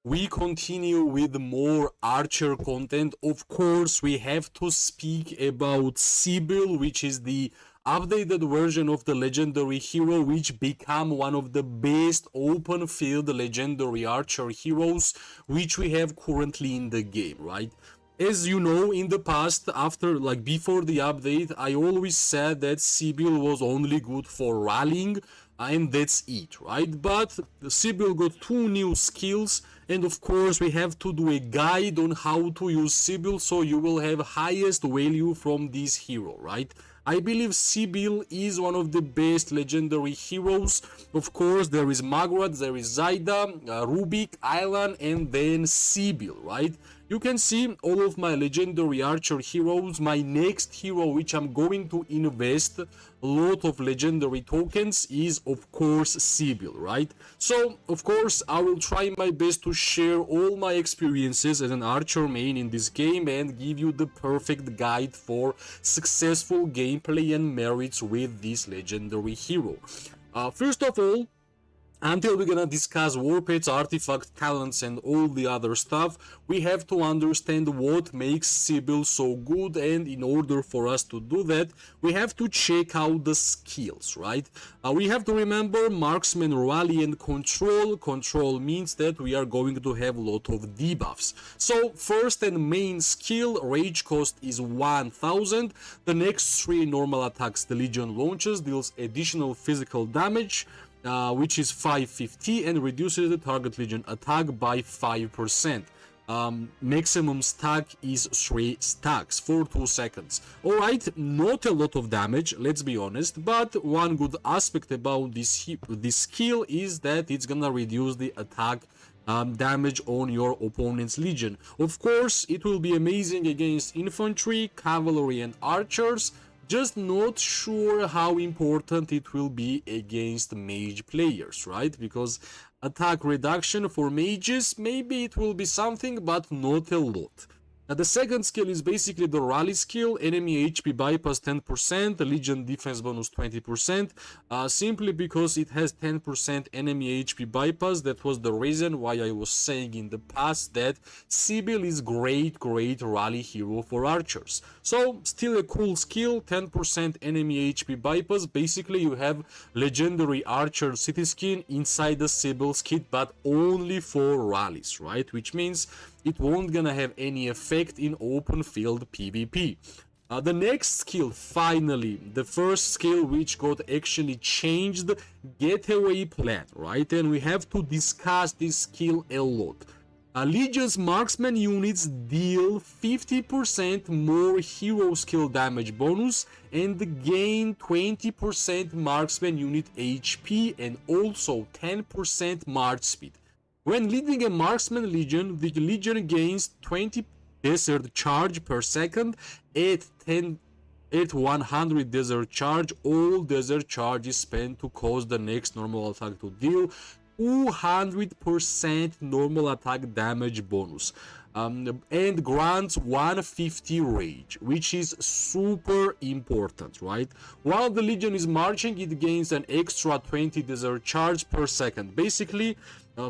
we continue with more Archer content. Of course, we have to speak about Sybil, which is the updated version of the legendary hero, which become one of the best open field legendary Archer heroes which we have currently in the game, right? As you know, in the past, after like before the update, I always said that Sybil was only good for rallying, and that's it, right? But Sybil got two new skills, and of course we have to do a guide on how to use Sybil, so you will have highest value from this hero, right? I believe Sybil is one of the best legendary heroes. Of course, there is Magrat, there is Zaida, Rubik, Island, and then Sybil, right? You can see all of my legendary Archer heroes. My next hero, which I'm going to invest a lot of legendary tokens, is of course Sybil, right? So of course I will try my best to share all my experiences as an Archer main in this game and give you the perfect guide for successful gameplay and merits with this legendary hero. First of all, until we're gonna discuss war pets, artifacts, talents, and all the other stuff, we have to understand what makes Sybil so good, and in order for us to do that, we have to check out the skills, right? We have to remember marksman, rally, and control. Control means that we are going to have a lot of debuffs. So first and main skill, rage cost is 1000. The next three normal attacks the Legion launches deals additional physical damage, which is 550, and reduces the target Legion attack by 5%. Maximum stack is 3 stacks for 2 seconds. Alright, not a lot of damage, let's be honest, but one good aspect about this skill is that it's gonna reduce the attack damage on your opponent's Legion. Of course, it will be amazing against infantry, cavalry, and archers. Just not sure how important it will be against mage players, right? Because attack reduction for mages, maybe it will be something, but not a lot. Now the second skill is basically the rally skill, enemy HP bypass 10%, Legion defense bonus 20%, simply because it has 10% enemy HP bypass. That was the reason why I was saying in the past that Sybil is great rally hero for archers. So still a cool skill, 10% enemy HP bypass. Basically you have legendary archer city skin inside the Sybil's kit, but only for rallies, right? Which means it won't gonna have any effect in open field PvP. The next skill, finally, the first skill which got actually changed, getaway plan, right? And we have to discuss this skill a lot. Legion's marksman units deal 50% more hero skill damage bonus and gain 20% marksman unit HP and also 10% march speed. When leading a marksman Legion, the Legion gains 20 desert charge per second. At 100 desert charge, all desert charge is spent to cause the next normal attack to deal 200% normal attack damage bonus. And grants 150 rage, which is super important, right? While the Legion is marching, it gains an extra 20 desert charge per second. Basically,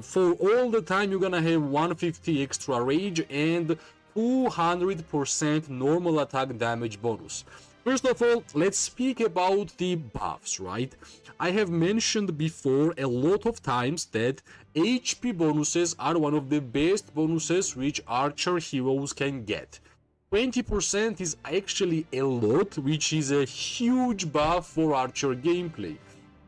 for all the time you're gonna have 150 extra rage and 200% normal attack damage bonus. First of all, let's speak about the buffs, right? I have mentioned before a lot of times that HP bonuses are one of the best bonuses which archer heroes can get. 20% is actually a lot, which is a huge buff for archer gameplay.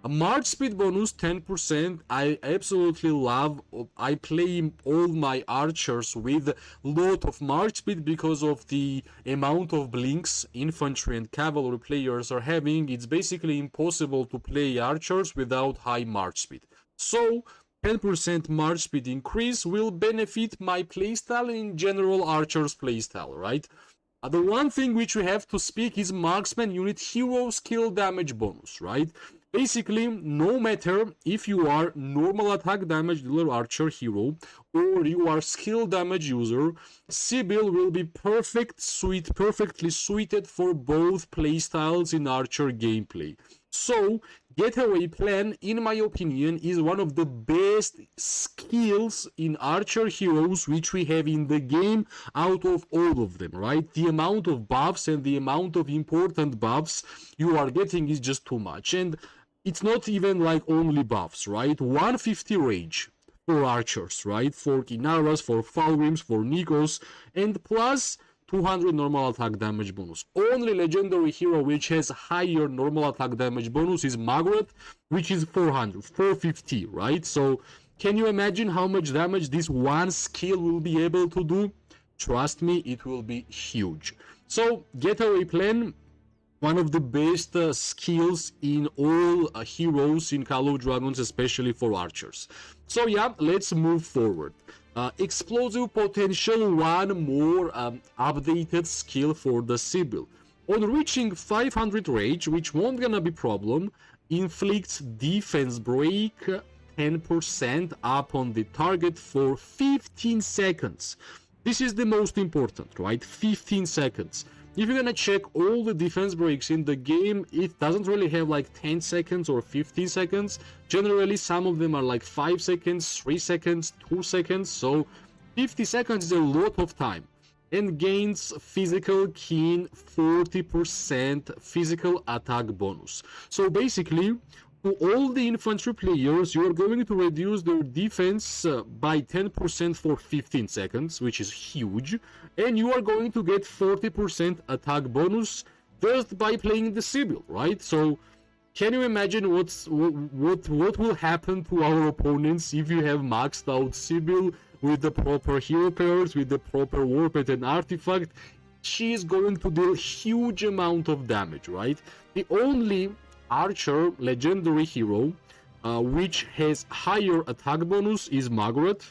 A march speed bonus 10%, I absolutely love. I play all my archers with a lot of march speed because of the amount of blinks infantry and cavalry players are having. It's basically impossible to play archers without high march speed. So 10% march speed increase will benefit my playstyle and in general archers playstyle, right? The one thing which we have to speak is marksman unit hero skill damage bonus, right? Basically, no matter if you are normal attack damage dealer archer hero or you are skill damage user, Sybil will be perfectly suited for both playstyles in archer gameplay. So Getaway plan, in my opinion, is one of the best skills in archer heroes which we have in the game out of all of them, right? The amount of buffs and the amount of important buffs you are getting is just too much. And it's not even like only buffs, right? 150 rage for archers, right? For Kinaras, for Falgrims, for Nikos, and plus 200 normal attack damage bonus. Only legendary hero which has higher normal attack damage bonus is Margaret, which is 450, right? So can you imagine how much damage this one skill will be able to do? Trust me, it will be huge. So getaway plan, one of the best skills in all heroes in Call of Dragons, especially for archers. So yeah, let's move forward. Explosive potential, one more updated skill for the Sybil. On reaching 500 rage, which won't gonna be problem, inflicts defense break 10% upon the target for 15 seconds. This is the most important, right? 15 seconds. If you're gonna check all the defense breaks in the game, it doesn't really have like 10 seconds or 15 seconds. Generally, some of them are like 5 seconds, 3 seconds, 2 seconds. So 50 seconds is a lot of time. And gains physical keen 40% physical attack bonus. So basically, to all the infantry players, you are going to reduce their defense by 10% for 15 seconds, which is huge, and you are going to get 40% attack bonus just by playing the Sybil, right? So can you imagine what will happen to our opponents if you have maxed out Sybil with the proper hero pairs, with the proper warped and artifact? She is going to deal huge amount of damage, right? The only archer legendary hero which has higher attack bonus is Margaret.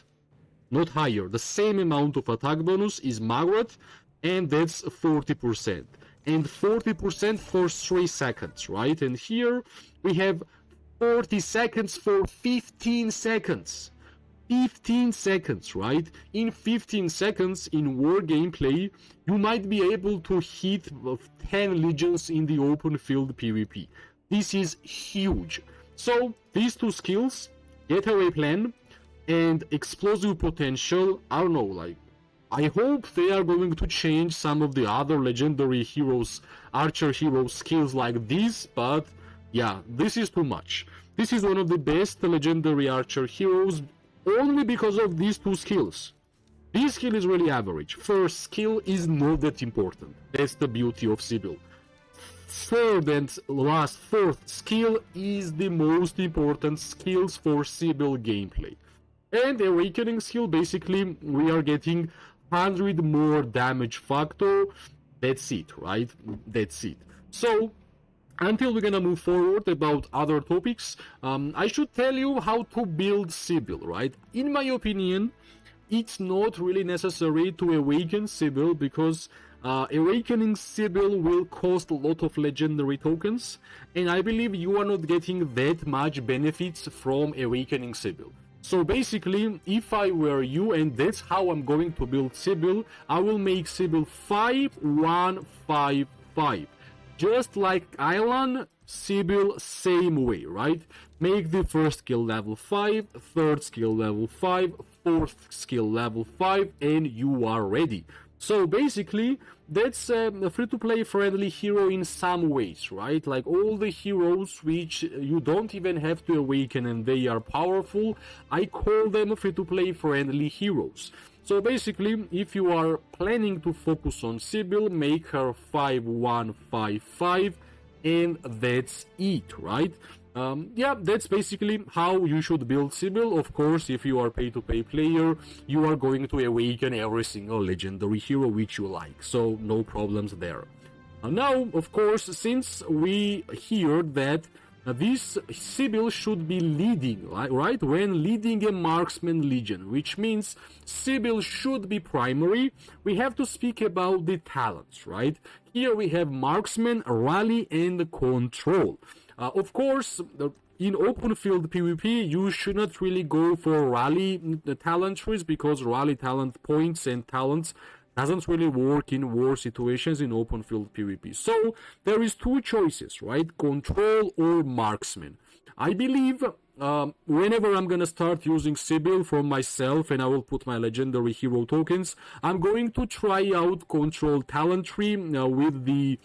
Not higher, the same amount of attack bonus is Margaret, and that's 40%. And 40% for 3 seconds, right? And here we have 40 seconds for 15 seconds. 15 seconds, right? In 15 seconds in war gameplay, you might be able to hit 10 legions in the open field PvP. This is huge. So these two skills, getaway plan and explosive potential, I don't know, like, I hope they are going to change some of the other legendary heroes, archer hero skills like this, but yeah, this is too much. This is one of the best legendary archer heroes only because of these two skills. This skill is really average. First skill is not that important. That's the beauty of Sybil. Third and last, fourth skill is the most important skills for Sybil gameplay. And Awakening skill, basically, we are getting 100 more damage factor. That's it, right? That's it. So, until we're gonna move forward about other topics, I should tell you how to build Sybil, right? In my opinion, it's not really necessary to awaken Sybil because awakening Sybil will cost a lot of legendary tokens, and I believe you are not getting that much benefits from awakening Sybil. So basically, if I were you, and that's how I'm going to build Sybil, I will make Sybil 5-1-5-5. Just like Island, Sybil, same way, right? Make the first skill level 5, third skill level 5, fourth skill level 5, and you are ready. So basically, that's a free-to-play friendly hero in some ways, right? Like all the heroes which you don't even have to awaken and they are powerful, I call them free-to-play friendly heroes. So basically, if you are planning to focus on Sybil, make her 5-1-5-5, and that's it, right? Yeah, that's basically how you should build Sybil. Of course, if you are pay-to-play player, you are going to awaken every single legendary hero which you like, so no problems there. Now, of course, since we hear that this Sybil should be leading, right? When leading a marksman legion, which means Sybil should be primary, we have to speak about the talents, right? Here we have marksman, rally, and control. Of course, in open field PvP, you should not really go for rally talent trees because rally talent points and talents doesn't really work in war situations in open field PvP. So there is two choices, right? Control or marksman. I believe whenever I'm gonna start using Sybil for myself and I will put my legendary hero tokens, I'm going to try out control talent tree with the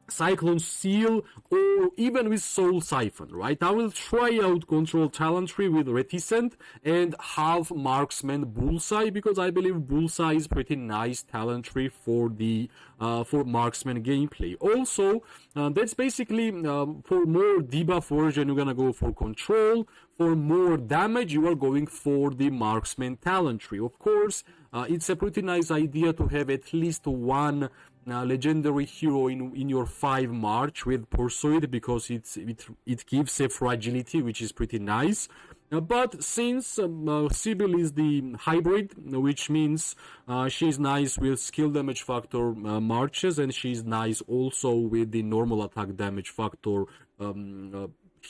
Cyclone Seal or even with Soul Siphon, right? I will try out Control Talent Tree with Reticent and have Marksman Bullseye, because I believe Bullseye is pretty nice talent tree for the for Marksman gameplay. Also, that's basically for more debuff version you're gonna go for Control. For more damage you are going for the Marksman talent tree. Of course, it's a pretty nice idea to have at least one legendary hero in your 5 March with Pursuit, because it gives a fragility which is pretty nice. But since Sybil is the hybrid, which means she's nice with skill damage factor marches, and she's nice also with the normal attack damage factor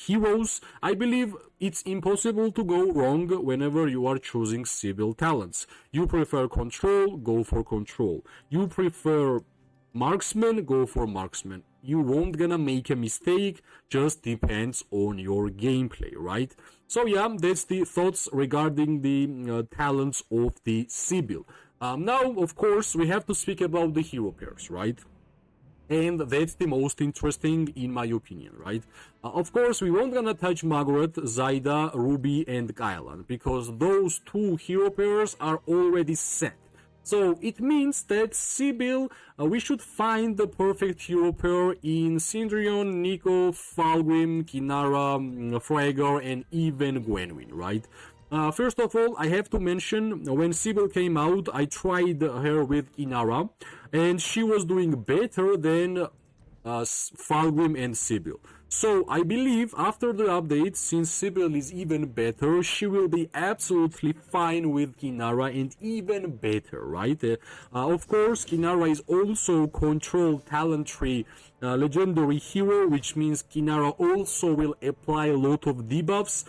heroes, I believe it's impossible to go wrong whenever you are choosing Sybil talents. You prefer Control, go for Control. You prefer Marksman, go for Marksman. You won't gonna make a mistake, just depends on your gameplay, right? So yeah, that's the thoughts regarding the talents of the Sybil. Now, of course, we have to speak about the hero pairs, right? And that's the most interesting in my opinion, right? Of course, we won't gonna touch Margaret, Zaida, Ruby, and Kylan, because those two hero pairs are already set. So it means that Sybil, we should find the perfect hero pair in Cindrion, Nico, Falgrim, Kinara, Fragor, and even Gwenwyn, right? First of all, I have to mention, when Sybil came out, I tried her with Inara, and she was doing better than Falgrim and Sybil. So I believe after the update, since Sybil is even better, she will be absolutely fine with Kinara and even better, right? Of course, Kinara is also control talent tree legendary hero, which means Kinara also will apply a lot of debuffs,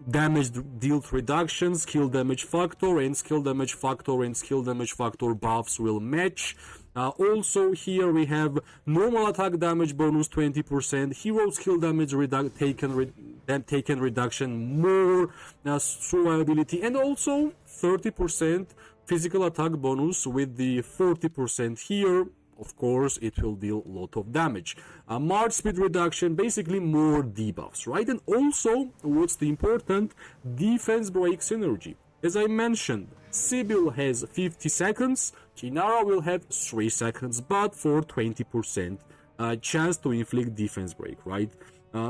damage dealt reduction, skill damage factor, and skill damage factor and skill damage factor buffs will match. Also here we have normal attack damage bonus 20%, hero skill damage taken reduction, more survivability, and also 30% physical attack bonus with the 40% here. Of course, it will deal a lot of damage. March speed reduction, basically more debuffs, right? And also, what's the important, defense break synergy. As I mentioned, Sybil has 50 seconds, Kinara will have 3 seconds, but for 20% chance to inflict defense break, right?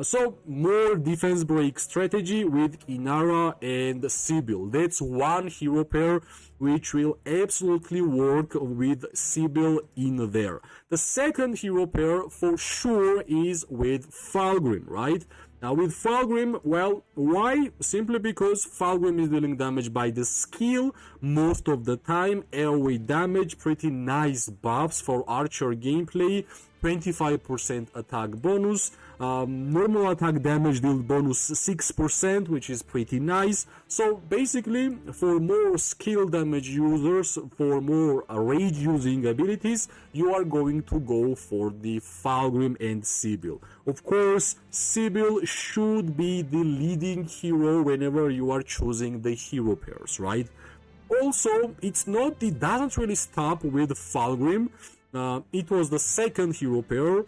So more defense break strategy with Inara and Sybil. That's one hero pair which will absolutely work with Sybil in there. The second hero pair for sure is with Falgrim, right? Now with Falgrim, well, why? Simply because Falgrim is dealing damage by the skill most of the time, airway damage, pretty nice buffs for archer gameplay, 25% attack bonus, normal attack damage deal bonus 6%, which is pretty nice. So basically, for more skill damage users, for more rage using abilities, you are going to go for the Falgrim and Sybil. Of course, Sybil should be the leading hero whenever you are choosing the hero pairs, right? Also, it doesn't really stop with Falgrim. It was the second hero pair.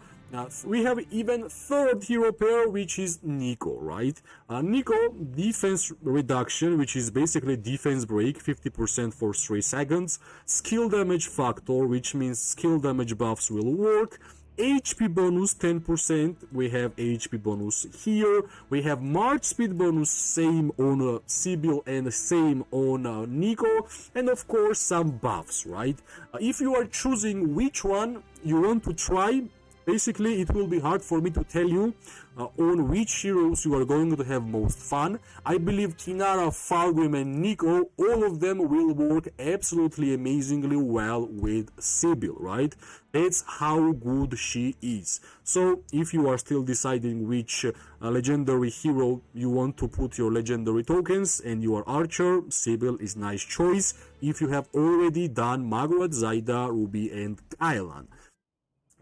We have even third hero pair, which is Nico, right? Nico, defense reduction, which is basically defense break, 50% for 3 seconds. Skill damage factor, which means skill damage buffs will work. HP bonus 10%, we have HP bonus here. We have March speed bonus, same on Sybil and same on Nico, and of course some buffs, right? If you are choosing which one you want to try, basically it will be hard for me to tell you on which heroes you are going to have most fun. I believe Kinara, Falgrim and Nico, all of them will work absolutely amazingly well with Sybil, right? That's how good she is. So if you are still deciding which legendary hero you want to put your legendary tokens and you are Archer, Sybil is nice choice. If you have already done Margaret, Zaida, Ruby and Kylan.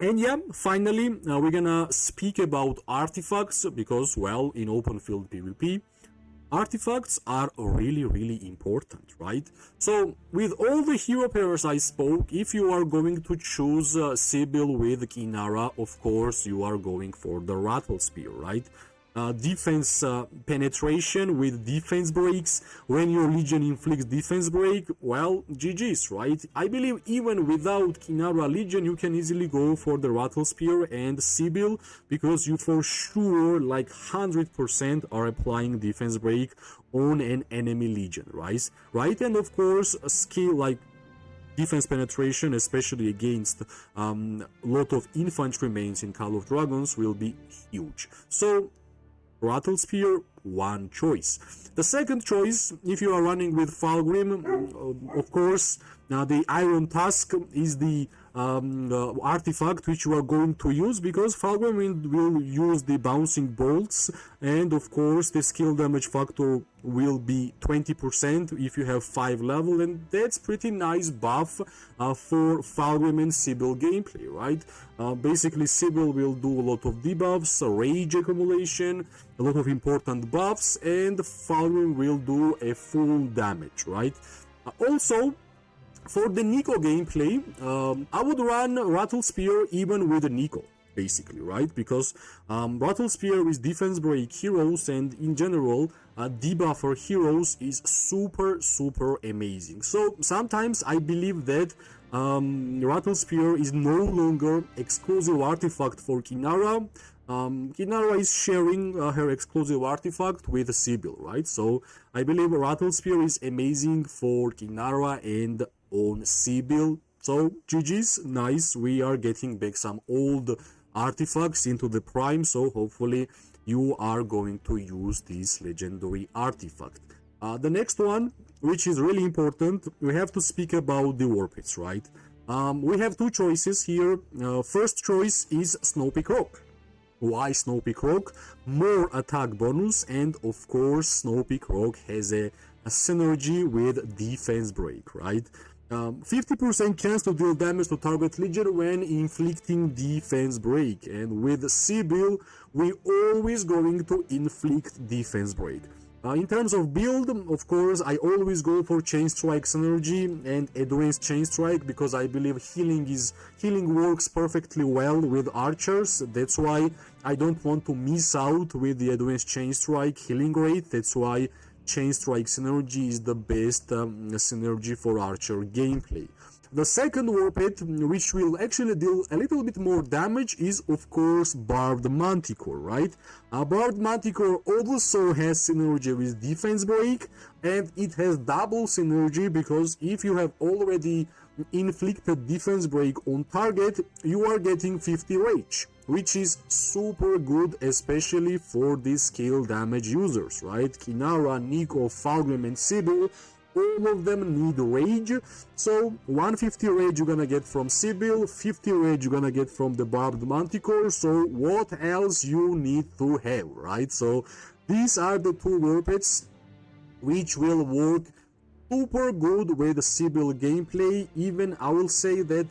And yeah, finally, we're gonna speak about artifacts because, well, in open field PvP, artifacts are really important, right? So with all the hero pairs I spoke, if you are going to choose Sybil with Kinara, of course you are going for the Rattle Spear, right? Defense penetration with defense breaks. When your Legion inflicts defense break, well, GG's, right? I believe even without Kinara Legion, you can easily go for the Rattle Spear and Sybil because you for sure, like 100%, are applying defense break on an enemy Legion, right? And of course, a skill like defense penetration, especially against a lot of infantry mains in Call of Dragons, will be huge. So Rattle Spear, one choice. The second choice, if you are running with Falgrim, of course, the Iron Tusk is the artifact which you are going to use because Falgrim will use the bouncing bolts, and of course the skill damage factor will be 20% if you have 5 level, and that's pretty nice buff for Falgrim and Sybil gameplay, right? Basically Sybil will do a lot of debuffs, rage accumulation, a lot of important buffs, and Falgrim will do a full damage, right? Also, for the Nico gameplay, I would run Rattle Spear even with Nico, basically, right? Because Rattle Spear is defense break heroes, and in general, debuffer heroes is super amazing. So sometimes I believe that Rattle Spear is no longer exclusive artifact for Kinara. Kinara is sharing her exclusive artifact with Sybil, right? So I believe Rattle Spear is amazing for Kinara and on Sybil. So GG's, nice, we are getting back some old artifacts into the prime, so hopefully you are going to use this legendary artifact. The next one, which is really important, we have to speak about the war pits, right? We have two choices here. First choice is Snowy Croc. Why Snowy Croc? More attack bonus, and of course Snowy Croc has a synergy with defense break, right? 50% chance to deal damage to target Legion when inflicting defense break, and with Sybil we always going to inflict defense break. In terms of build, of course, I always go for Chain Strike synergy and Advanced Chain Strike because I believe healing works perfectly well with archers. That's why I don't want to miss out with the Advanced Chain Strike healing rate. That's why Chain Strike synergy is the best synergy for archer gameplay. The second war pit, which will actually deal a little bit more damage, is of course Barbed Manticore, right? Barbed Manticore also has synergy with defense break, and it has double synergy because if you have already inflicted defense break on target, you are getting 50 rage, which is super good, especially for these skill damage users, right? Kinara, Nico, Falgrim and Sybil, all of them need rage. So 150 rage you're gonna get from Sybil, 50 rage you're gonna get from the Barbed Manticore, so what else you need to have, right? So these are the two war pits which will work super good with the Sybil gameplay. Even I will say that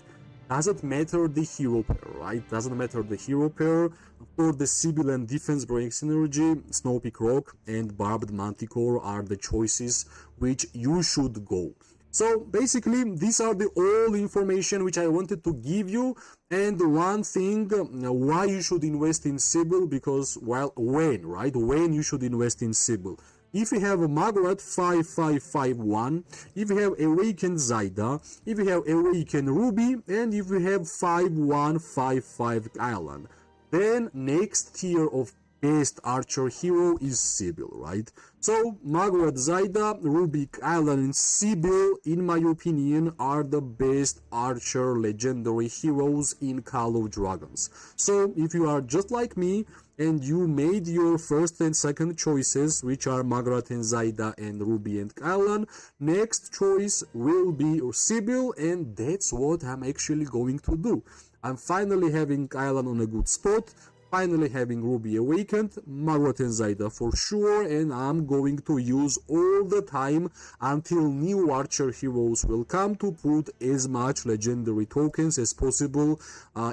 doesn't matter the hero pair, right? Doesn't matter the hero pair. For the Sybil and defense break synergy, Snowy Croc and Barbed Manticore are the choices which you should go. So basically, these are the all information which I wanted to give you. And one thing, why you should invest in Sybil, because, well, when, right? When you should invest in Sybil. If you have a Margaret 5551, if you have Awakened Zaida, if you have Awakened Ruby, and if you have 5155 Island, then next tier of best archer hero is Sybil, right? So Margaret Zaida, Ruby Kylan, and Sybil, in my opinion, are the best archer legendary heroes in Call of Dragons. So if you are just like me and you made your first and second choices, which are Margaret and Zaida and Ruby and Kylan, next choice will be Sybil, and that's what I'm actually going to do. I'm finally having Kylan on a good spot, finally having Ruby awakened, Margaret and Zaida for sure, and I'm going to use all the time until new archer heroes will come to put as much legendary tokens as possible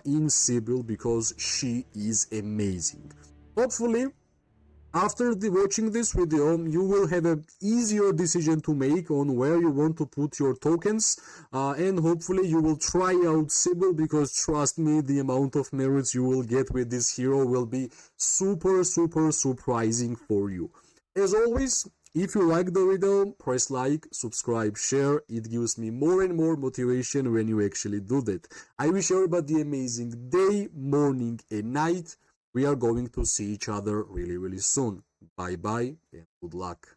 in Sybil, because she is amazing. Hopefully, after watching this video, you will have an easier decision to make on where you want to put your tokens, and hopefully you will try out Sybil, because trust me, the amount of merits you will get with this hero will be super surprising for you. As always, if you like the video, press like, subscribe, share. It gives me more and more motivation when you actually do that. I wish everybody an amazing day, morning and night. We are going to see each other really soon. Bye bye and good luck.